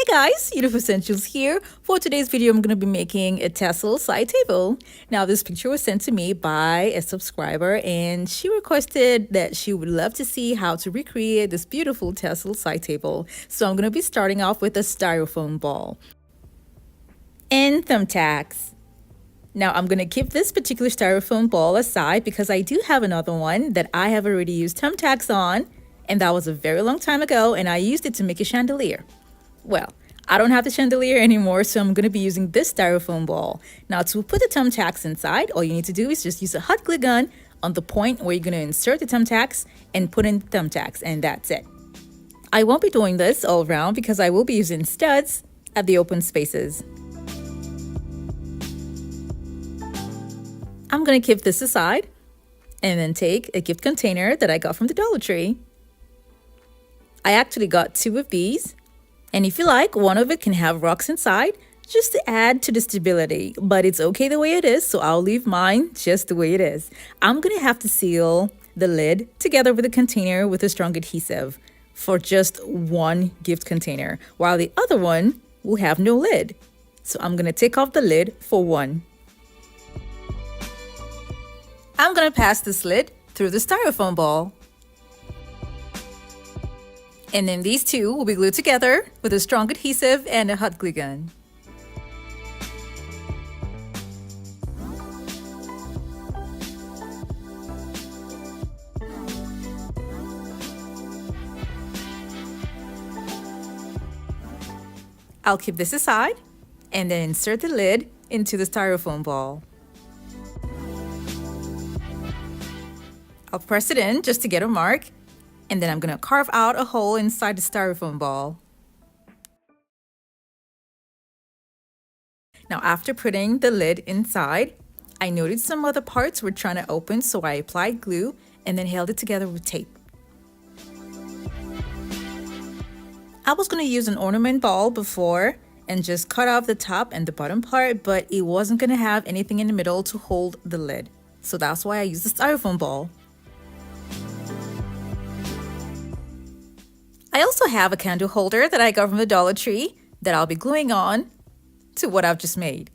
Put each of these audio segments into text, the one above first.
Guys, Uniqueness Essentials here. For today's video, I'm going to be making a tassel side table. Now, this picture was sent to me by a subscriber, and she requested that she would love to see how to recreate this beautiful tassel side table. So I'm going to be starting off with a styrofoam ball and thumbtacks. Now, I'm going to keep this particular styrofoam ball aside because I do have another one that I have already used thumbtacks on, and that was a very long time ago, and I used it to make a chandelier. Well, I don't have the chandelier anymore, so I'm going to be using this styrofoam ball. Now, to put the thumbtacks inside, all you need to do is just use a hot glue gun on the point where you're going to insert the thumbtacks and put in the thumbtacks, and that's it. I won't be doing this all around because I will be using studs at the open spaces. I'm going to keep this aside and then take a gift container that I got from the Dollar Tree. I actually got 2 of these. And if you like, one of it can have rocks inside just to add to the stability, but it's okay the way it is, so I'll leave mine just the way it is. I'm going to have to seal the lid together with the container with a strong adhesive for just one gift container, while the other one will have no lid. So I'm going to take off the lid for one. I'm going to pass this lid through the styrofoam ball. And then these two will be glued together with a strong adhesive and a hot glue gun. I'll keep this aside and then insert the lid into the styrofoam ball. I'll press it in just to get a mark. And then I'm going to carve out a hole inside the styrofoam ball. Now, after putting the lid inside, I noticed some other parts were trying to open, so I applied glue and then held it together with tape. I was going to use an ornament ball before and just cut off the top and the bottom part, but it wasn't going to have anything in the middle to hold the lid. So that's why I used the styrofoam ball. I also have a candle holder that I got from the Dollar Tree that I'll be gluing on to what I've just made.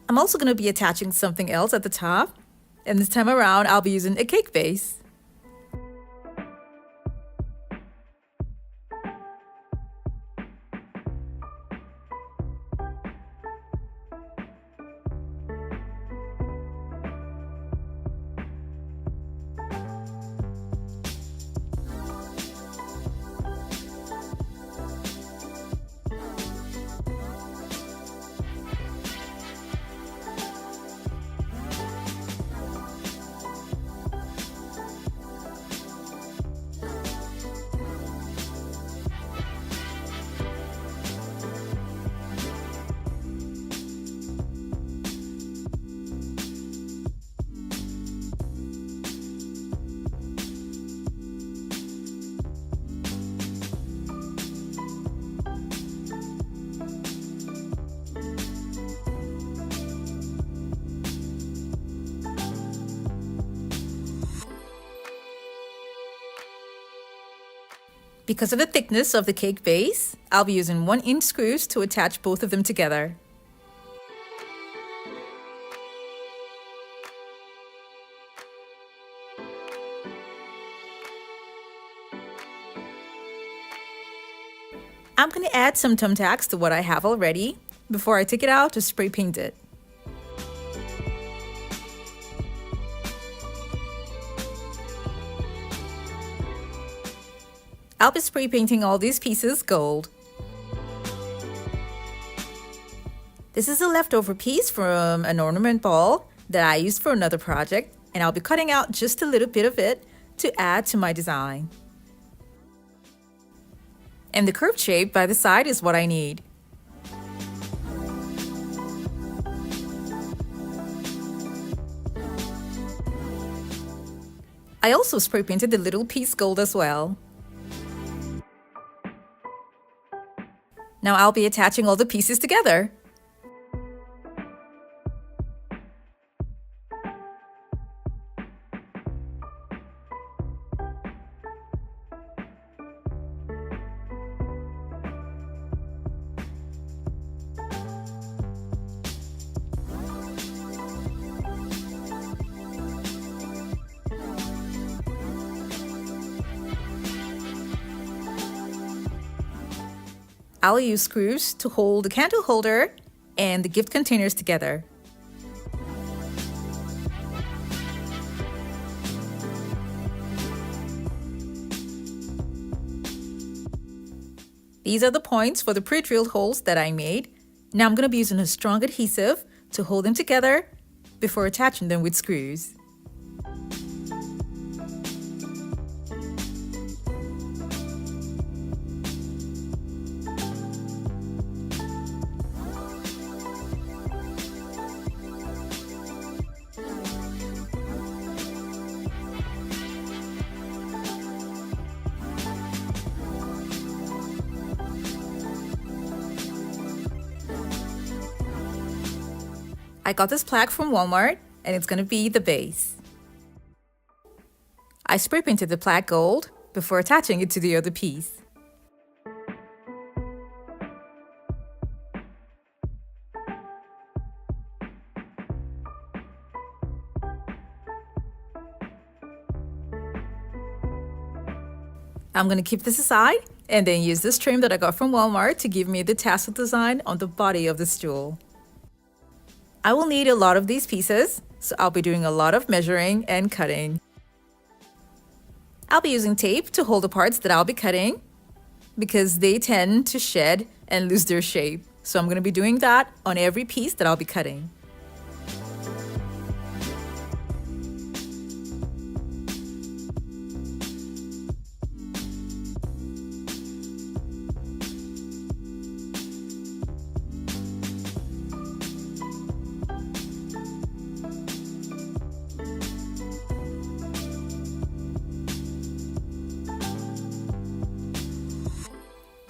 I'm also going to be attaching something else at the top. And this time around, I'll be using a cake base. Because of the thickness of the cake base, I'll be using 1-inch screws to attach both of them together. I'm going to add some thumbtacks to what I have already before I take it out to spray paint it. I'll be spray painting all these pieces gold. This is a leftover piece from an ornament ball that I used for another project, and I'll be cutting out just a little bit of it to add to my design. And the curved shape by the side is what I need. I also spray painted the little piece gold as well. Now I'll be attaching all the pieces together. I'll use screws to hold the candle holder and the gift containers together. These are the points for the pre-drilled holes that I made. Now I'm going to be using a strong adhesive to hold them together before attaching them with screws. I got this plaque from Walmart and it's going to be the base. I spray painted the plaque gold before attaching it to the other piece. I'm going to keep this aside and then use this trim that I got from Walmart to give me the tassel design on the body of this jewel. I will need a lot of these pieces, so I'll be doing a lot of measuring and cutting. I'll be using tape to hold the parts that I'll be cutting because they tend to shed and lose their shape. So I'm going to be doing that on every piece that I'll be cutting.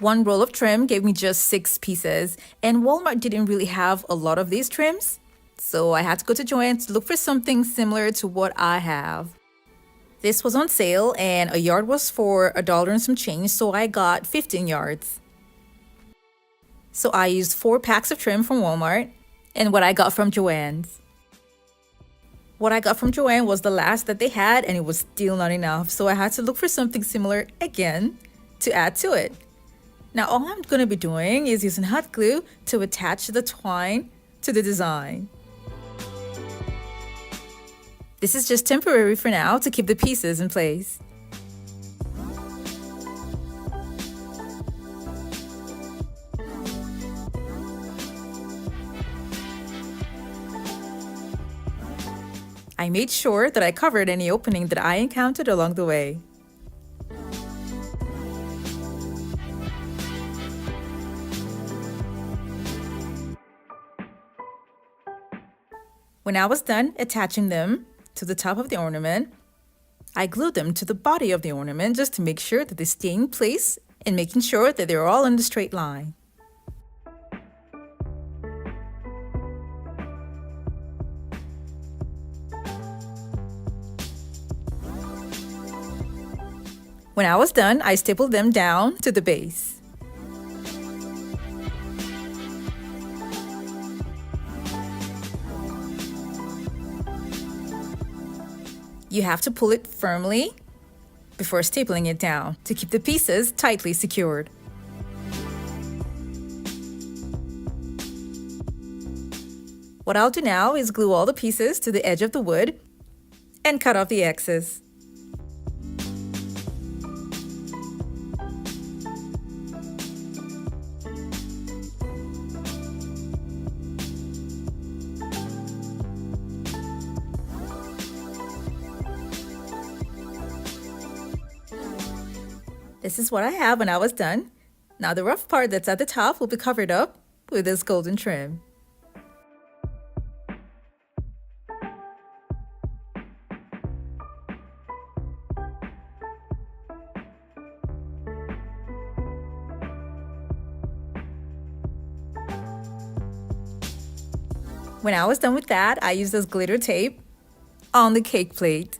One roll of trim gave me just 6 pieces, and Walmart didn't really have a lot of these trims, so I had to go to Joann's to look for something similar to what I have. This was on sale and a yard was for $1 and some change, so I got 15 yards. So I used 4 packs of trim from Walmart and what I got from Joann's. What I got from Joann was the last that they had and it was still not enough, so I had to look for something similar again to add to it. Now all I'm going to be doing is using hot glue to attach the twine to the design. This is just temporary for now to keep the pieces in place. I made sure that I covered any opening that I encountered along the way. When I was done attaching them to the top of the ornament, I glued them to the body of the ornament just to make sure that they stay in place and making sure that they're all in the straight line. When I was done, I stapled them down to the base. You have to pull it firmly before stapling it down to keep the pieces tightly secured. What I'll do now is glue all the pieces to the edge of the wood and cut off the excess. This is what I have when I was done. Now the rough part that's at the top will be covered up with this golden trim. When I was done with that, I used this glitter tape on the cake plate.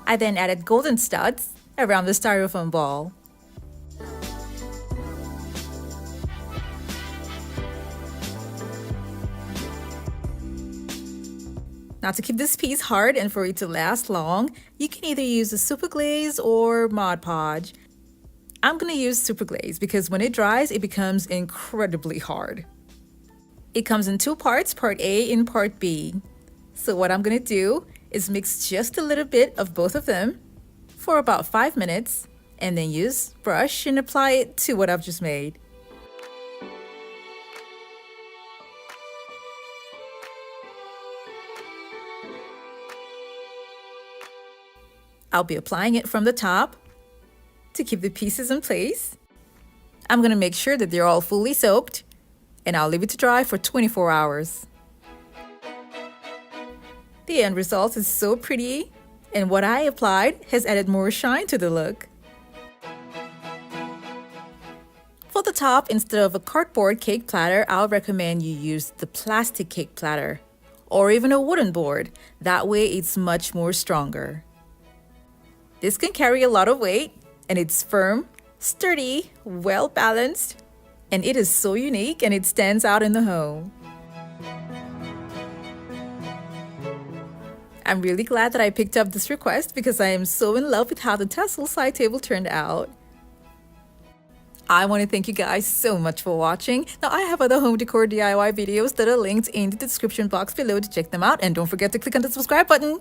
I then added golden studs around the styrofoam ball. Now, to keep this piece hard and for it to last long, you can either use a super glaze or Mod Podge. I'm going to use super glaze because when it dries, it becomes incredibly hard. It comes in two parts, part A and part B. So what I'm going to do is mix just a little bit of both of them for about 5 minutes and then use brush and apply it to what I've just made. I'll be applying it from the top to keep the pieces in place. I'm going to make sure that they're all fully soaked, and I'll leave it to dry for 24 hours. The end result is so pretty, and what I applied has added more shine to the look. For the top, instead of a cardboard cake platter, I'll recommend you use the plastic cake platter or even a wooden board. That way it's much more stronger. This can carry a lot of weight, and it's firm, sturdy, well balanced, and it is so unique and it stands out in the home. I'm really glad that I picked up this request because I am so in love with how the Tassel side table turned out. I want to thank you guys so much for watching. Now, I have other home decor DIY videos that are linked in the description box below to check them out, and don't forget to click on the subscribe button.